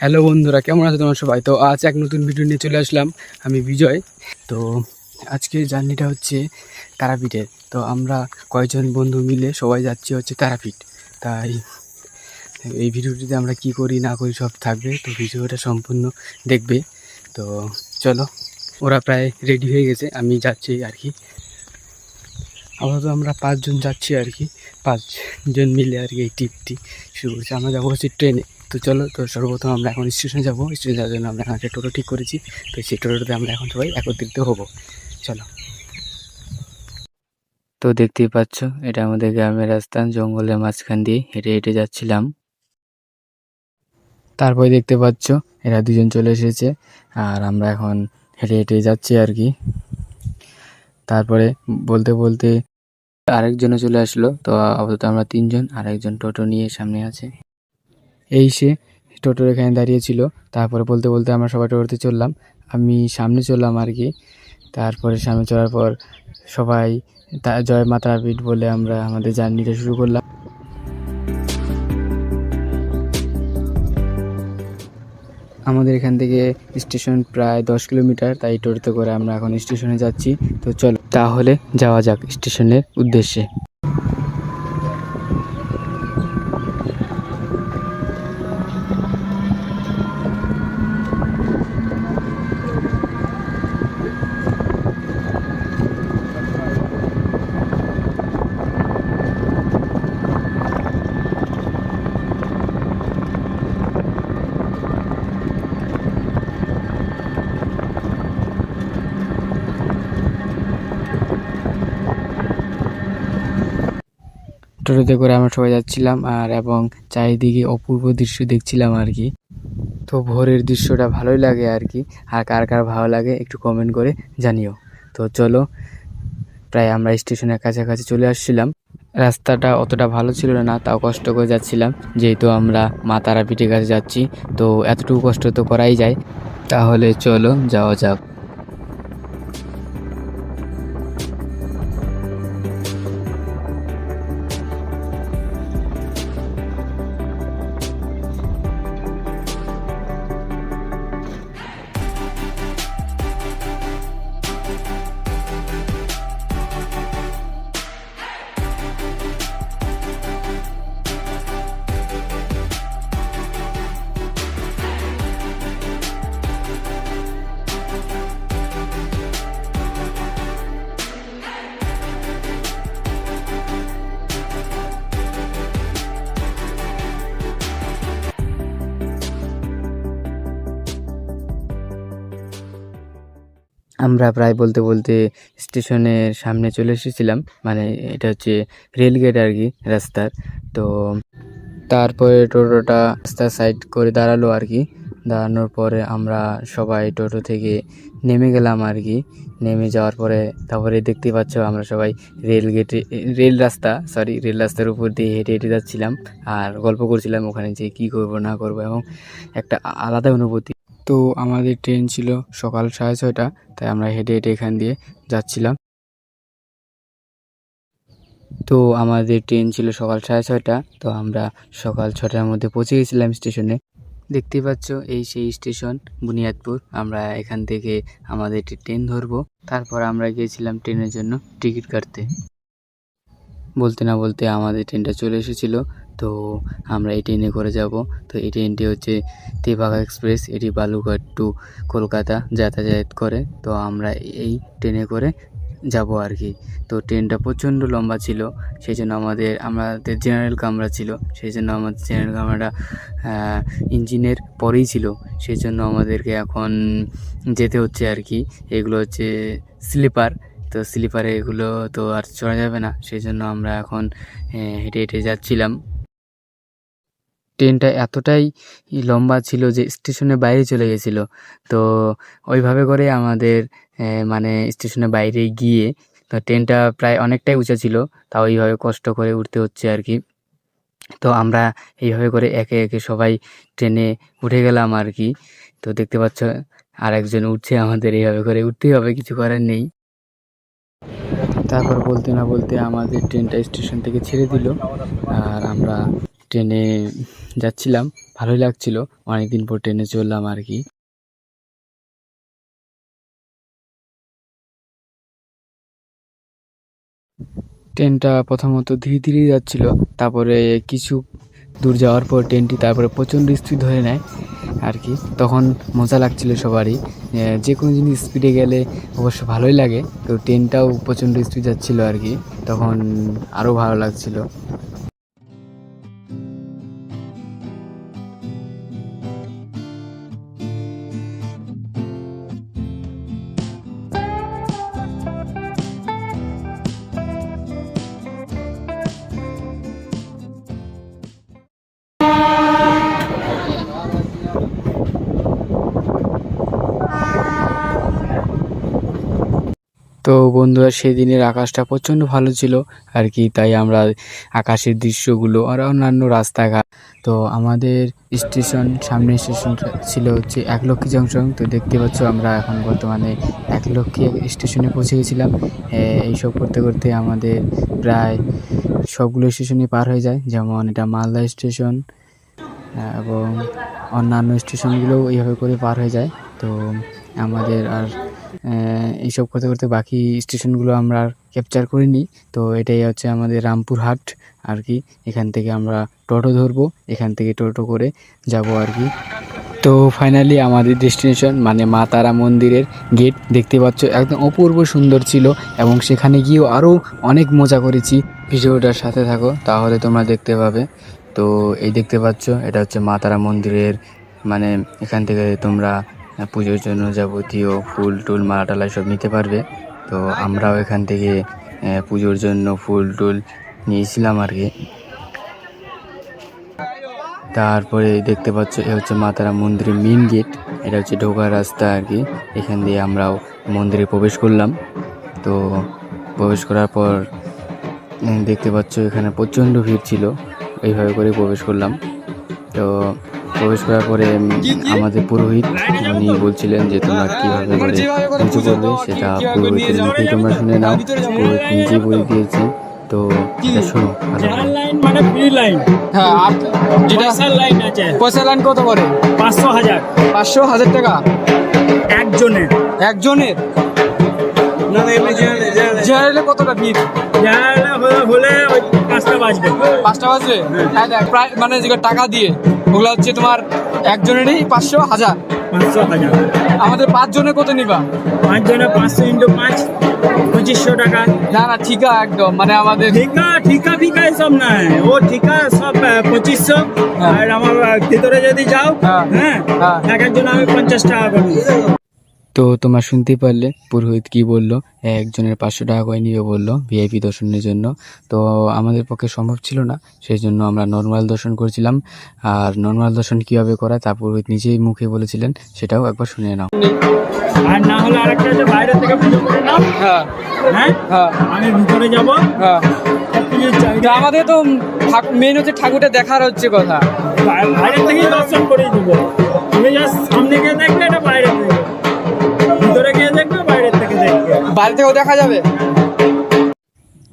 Hello বন্ধুরা, কেমন আছো তোমার সবাই? তো আজ এক নতুন ভিডিও নিয়ে চলে আসলাম। আমি বিজয়। তো আজকে জার্নিটা হচ্ছে তারাপীঠের। তো আমরা কয়েকজন বন্ধু মিলে সবাই যাচ্ছি হচ্ছে তারাপীঠ। তাই এই ভিডিওটিতে আমরা কি করি না করি সব থাকবে, তো ভিডিওটা সম্পূর্ণ দেখবে। তো চলো, ওরা প্রায় রেডি হয়ে গেছে, আমি যাচ্ছি আর কি। আপাতত আমরা 5 জন যাচ্ছি আর কি, 5 জন মিলে আর কি এই ট্রিপটি শুরু করছি। আমরা যাবো হচ্ছে ট্রেনে। তো চলো, তো সর্বপ্রথম আমরা এখন স্টেশনে যাবো। স্টেশনে যাওয়ার জন্য আমরা এখন একটা টোটো ঠিক করেছি। তো সেই টোটোতে আমরা এখন সবাই একত্রিত হবো। চলো। তো দেখতেই পাচ্ছ, এটা আমাদের গ্রামের রাস্তা, জঙ্গলের মাঝখান দিয়ে হেঁটে হেঁটে যাচ্ছিলাম। তারপরে দেখতে পাচ্ছ এরা দুজন চলে এসেছে, আর আমরা এখন হেঁটে হেঁটে যাচ্ছি আর কি। তারপরে বলতে বলতে আরেকজনও চলে আসলো। তো আপাতত আমরা 3 জন, আরেকজন টোটো নিয়ে সামনে আছে। এই সে টোটোর এখানে দাঁড়িয়েছিল। তারপরে বলতে বলতে আমরা সবাই টোটোতে চললাম। আমি সামনে চললাম আর কি। তারপরে সামনে চলার পর সবাই জয় মা তারাপীঠ বলে আমরা আমাদের জার্নিটা শুরু করলাম। আমাদের এখান থেকে স্টেশন প্রায় 10 কিলোমিটার, তাই টোটোতে করে আমরা এখন স্টেশনে যাচ্ছি। তো চলো তাহলে যাওয়া যাক স্টেশনের উদ্দেশ্যে। টোটোতে করে আমরা সবাই যাচ্ছিলাম, আর এবং চারিদিকে অপূর্ব দৃশ্য দেখছিলাম আর কি। তো ভোরের দৃশ্যটা ভালোই লাগে আর কি। আর কার কার ভালো লাগে একটু কমেন্ট করে জানিও। তো চলো, প্রায় আমরা স্টেশনের কাছাকাছি চলে আসছিলাম। রাস্তাটা অতটা ভালো ছিল না, তাও কষ্ট করে যাচ্ছিলাম, যেহেতু আমরা মা তারাপীঠের কাছে যাচ্ছি। তো এতটুকু কষ্ট তো করাই যায়। তাহলে চলো যাওয়া যাক। আমরা প্রায় বলতে বলতে স্টেশনের সামনে চলে এসেছিলাম, মানে এটা হচ্ছে রেলগেট আর কি রাস্তার। তো তারপরে টোটোটা রাস্তার সাইড করে দাঁড়ালো আর কি। দাঁড়ানোর পরে আমরা সবাই টোটো থেকে নেমে গেলাম আর কি। নেমে যাওয়ার পরে তারপরে দেখতে পাচ্ছ আমরা সবাই রেল রাস্তার উপর দিয়ে হেঁটে হেঁটে যাচ্ছিলাম, আর গল্প করছিলাম ওখানে যে কী করব না করব, এবং একটা আলাদা অনুভূতি। তো আমাদের ট্রেন ছিল সকাল 6:30, তাই আমরা হেঁটে হেঁটে এখান দিয়ে যাচ্ছিলাম। তো আমাদের ট্রেন ছিল সকাল 6:30, তো আমরা সকাল 6টার মধ্যে পৌঁছে গেছিলাম স্টেশনে। দেখতেই পাচ্ছ এই সেই স্টেশন বুনিয়াদপুর। আমরা এখান থেকে আমাদের ট্রেন ধরবো। তারপর আমরা গিয়েছিলাম ট্রেনের জন্য টিকিট কাটতে। বলতে না বলতে আমাদের ট্রেনটা চলে এসেছিল। তো আমরা এই ট্রেনে করে যাব। তো এই ট্রেনটি হচ্ছে তেভাগা এক্সপ্রেস। এটি বালুরঘাট টু কলকাতা যাতায়াত করে। তো আমরা এই ট্রেনে করে যাব আর কি। তো ট্রেনটা প্রচণ্ড লম্বা ছিল, সেই জন্য আমাদের জেনারেল কামরা ছিল, সেই জন্য আমাদের জেনারেল কামরাটা ইঞ্জিনের পরেই ছিল, সেই জন্য আমাদেরকে এখন যেতে হচ্ছে আর কি। এগুলো হচ্ছে স্লিপার। তো স্লিপারে এগুলো তো আর চড়া যাবে না, সেই জন্য আমরা এখন হেঁটে হেঁটে যাচ্ছিলাম। ট্রেনটা এতটাই লম্বা ছিল যে স্টেশনের বাইরে চলে গেছিলো। তো ওইভাবে করে আমাদের মানে স্টেশনের বাইরে গিয়ে, তো ট্রেনটা প্রায় অনেকটাই উঁচা ছিল, তাও এইভাবে কষ্ট করে উঠতে হচ্ছে আর কি। তো আমরা এইভাবে করে একে একে সবাই ট্রেনে উঠে গেলাম আর কি। তো দেখতে পাচ্ছ আর একজন উঠছে, আমাদের এইভাবে করে উঠতেই হবে, কিছু করার নেই। তারপর বলতে না বলতে আমাদের ট্রেনটা স্টেশন থেকে ছেড়ে দিল, আর আমরা ট্রেনে যাচ্ছিলাম। ভালোই লাগছিল, অনেকদিন পর ট্রেনে চললাম আর কি। ট্রেনটা প্রথমত ধীরে ধীরে যাচ্ছিল, তারপরে কিছু দূর যাওয়ার পর ট্রেনটি তারপরে প্রচণ্ড স্পিড ধরে নেয় আর কি। তখন মজা লাগছিল সবারই, যে কোনো জিনিস স্পিডে গেলে অবশ্য ভালোই লাগে, তো ট্রেনটাও প্রচণ্ড স্পিড যাচ্ছিলো আর কি, তখন আরও ভালো লাগছিল। তো বন্ধুরা, সেদিনের আকাশটা প্রচণ্ড ভালো ছিল আর কি, তাই আমরা আকাশের দৃশ্যগুলো আর অন্যান্য রাস্তাঘাট, তো আমাদের স্টেশন, সামনে স্টেশনটা ছিল হচ্ছে একলক্ষী জংশন। তো দেখতে পাচ্ছ আমরা এখন বর্তমানে একলক্ষী স্টেশনে পৌঁছে গেছিলাম। এইসব করতে করতে আমাদের প্রায় সবগুলো স্টেশনই পার হয়ে যায়, যেমন এটা মালদা স্টেশন এবং অন্যান্য স্টেশনগুলোও এইভাবে করে পার হয়ে যায়। তো আমাদের আর এইসব করতে করতে বাকি স্টেশনগুলো আমরা আর ক্যাপচার করিনি। তো এটাই হচ্ছে আমাদের রামপুরহাট আর কি। এখান থেকে আমরা টোটো ধরবো, এখান থেকে টোটো করে যাব আর কি। তো ফাইনালি আমাদের ডেস্টিনেশন মানে মা তারা মন্দিরের গেট দেখতে পাচ্ছ, একদম অপূর্ব সুন্দর ছিল এবং সেখানে গিয়েও আরও অনেক মজা করেছি। ভিডিওটার সাথে থাকো, তাহলে তোমরা দেখতে পাবে। তো এই দেখতে পাচ্ছ, এটা হচ্ছে মা তারা মন্দিরের, মানে এখান থেকে তোমরা পুজোর জন্য যাবতীয় ফুল টুল মালা টালা সব নিতে পারবে। তো আমরাও এখান থেকে পুজোর জন্য ফুল টুল নিয়েছিলাম আর কি। তারপরে দেখতে পাচ্ছ, এ হচ্ছে মা তারা মন্দিরের মেন গেট, এটা হচ্ছে ঢোকার রাস্তা আর কি। এখান দিয়ে আমরাও মন্দিরে প্রবেশ করলাম। তো প্রবেশ করার পর দেখতে পাচ্ছ এখানে প্রচণ্ড ভিড় ছিল, এইভাবে করে প্রবেশ করলাম। তো প্রবেশ করার পরে আমাদের পুরোহিত উনি বলছিলেন যে তোমরা কীভাবে করে পুজো করবে, সেটা পুরোহিতের মুখেই তোমরা শুনে নাও, পুরোহিত নিজেই বলে দিয়েছে। তো এটা শোনো ভালো করে। মানে ফ্রি লাইন, হ্যাঁ, আর যেটা পয়সার লাইন আছে, পয়সা লাইন কত করে? 500,000 500,000 টাকা একজনের। একজনের। জেনারেলে কতটা ভিড়? হলে ওই 5টা বাজবে। 5টা বাজবে? হ্যাঁ দেখ, প্রায় মানে যেগুলো টাকা দিয়ে ওগুলো হচ্ছে তোমার একজনেরই 500,000। 500,000 আমাদের 5 জনে কত নিবা? 5 জনে 500 × 5 2500 টাকা। না না, ঠিকা একদম, মানে আমাদের ঠিকা এসব নাই, ও ঠিকা সব 2500। আর আমার ভিতরে যদি যাও, হ্যাঁ, হ্যাঁ, হ্যাঁ। এক একজন আমি 50 টাকা করে নিই। তো তোমরা শুনতেই পারলে পুরোহিত কি বলল, একজনের 500 টাকা করে নিয়ে বললো ভিআইপি দর্শনের জন্য। তো আমাদের পক্ষে সম্ভব ছিল না, সেই জন্য আমরা নর্মাল দর্শন করেছিলাম। আর নর্মাল দর্শন কীভাবে করা তা পুরোহিত নিজেই মুখে বলেছিলেন, সেটাও একবার শুনে নাও। আর না হলে আরেকটা যে বাইরে থেকে পুজো করে নাও। হ্যাঁ হ্যাঁ, হ্যাঁ আমি ভিতরে যাবো। হ্যাঁ। তো আমাদের তো মেন হচ্ছে ঠাকুরটা দেখার হচ্ছে কথা, বাইরে থেকেই দর্শন করে দিব। তুমি জাস্ট সামনে গিয়ে দেখবে, এটা বাইরে থেকে, ভিতরে গিয়ে দেখবে, বাইরে থেকে দেখবে, বাইরে থেকেও দেখা যাবে।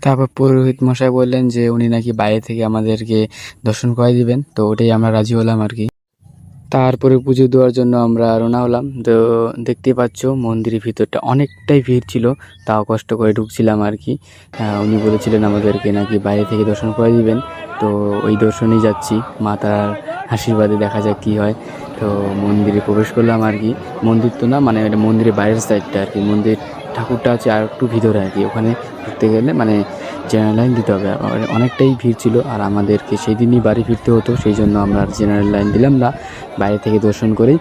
তারপর পুরোহিত মশাই বললেন যে উনি নাকি বাইরে থেকে আমাদেরকে দর্শন করাই দিবেন, তো ওটাই আমরা রাজি হলাম আর কি। তারপরে পুজো দেওয়ার জন্য আমরা রওনা হলাম। তো দেখতে পাচ্ছ মন্দিরের ভিতরটা অনেকটাই ভিড় ছিল, তাও কষ্ট করে ঢুকছিলাম আর কি। উনি বলেছিলেন আমাদেরকে নাকি বাইরে থেকে দর্শন করে দিবেন, তো ওই দর্শনেই যাচ্ছি, মা তার আশীর্বাদে দেখা যাক কী হয়। তো মন্দিরে প্রবেশ করলাম আর কি। মন্দির তো না, মানে এটা মন্দিরের বাইরের সাইডটা আর কি। মন্দির ঠাকুরটা আছে আর একটু ভিতরে আর কি, ওখানে ঢুকতে গেলে মানে জেনারেল লাইন দিতে হবে। অনেকটাই ভিড় ছিল, আর আমাদেরকে সেই দিনই বাড়ি ফিরতে হতো, সেই জন্য আমরা জেনারেল লাইন দিলাম না, বাইরে থেকে দর্শন করেই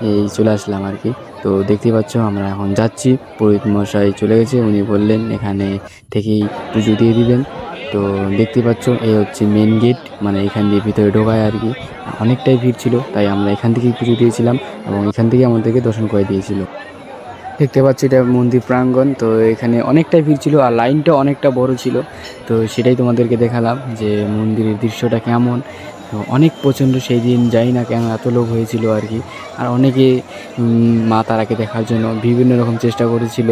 এই চলে আসলাম আর কি। তো দেখতে পাচ্ছ আমরা এখন যাচ্ছি, পুরোহিত মশাই চলে গেছে, উনি বললেন এখানে থেকেই পুজো দিয়ে দিবেন। তো দেখতে পাচ্ছ এই হচ্ছে মেন গেট, মানে এখান দিয়ে ভিতরে ঢোকায় আর কি। অনেকটাই ভিড় ছিল, তাই আমরা এখান থেকেই পুজো দিয়েছিলাম এবং এখান থেকেই আমাদেরকে দর্শন করে দিয়েছিল। দেখতে পাচ্ছি এটা মন্দির প্রাঙ্গণ, তো এখানে অনেকটাই ভিড় ছিল আর লাইনটা অনেকটা বড় ছিল। তো সেটাই তোমাদেরকে দেখালাম যে মন্দিরের দৃশ্যটা কেমন। তো অনেক প্রচণ্ড, সেই দিন যাই না কেন এত লোক হয়েছিল আর কি। আর অনেকে মা তারাকে দেখার জন্য বিভিন্ন রকম চেষ্টা করেছিল,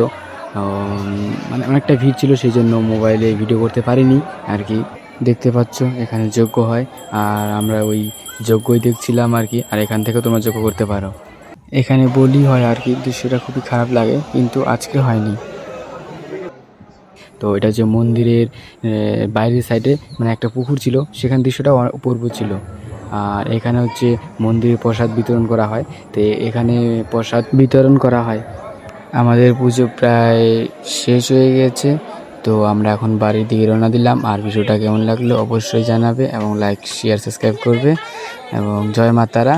মানে অনেকটা ভিড় ছিল, সেই জন্য মোবাইলে ভিডিও করতে পারিনি আর কি। দেখতে পাচ্ছ এখানে যজ্ঞ হয়, আর আমরা ওই যজ্ঞই দেখছিলাম আর কি। আর এখান থেকে তোমরা যজ্ঞ করতে পারো। এখানে বলি হয় আর কি, দৃশ্যটা খুবই খারাপ লাগে, কিন্তু আজকে হয়নি। তো এটা যে মন্দিরের বাইরের সাইডে মানে একটা পুকুর ছিল, সেখানে দৃশ্যটা অপূর্ব ছিল। আর এখানে হচ্ছে মন্দিরে প্রসাদ বিতরণ করা হয়, তো এখানে প্রসাদ বিতরণ করা হয়। আমাদের পুজো প্রায় শেষ হয়ে গেছে, তো আমরা এখন বাড়ির দিকে রওনা দিলাম। আর ভিডিওটা কেমন লাগলো অবশ্যই জানাবে, এবং লাইক শেয়ার সাবস্ক্রাইব করবে, এবং জয় মা তারা।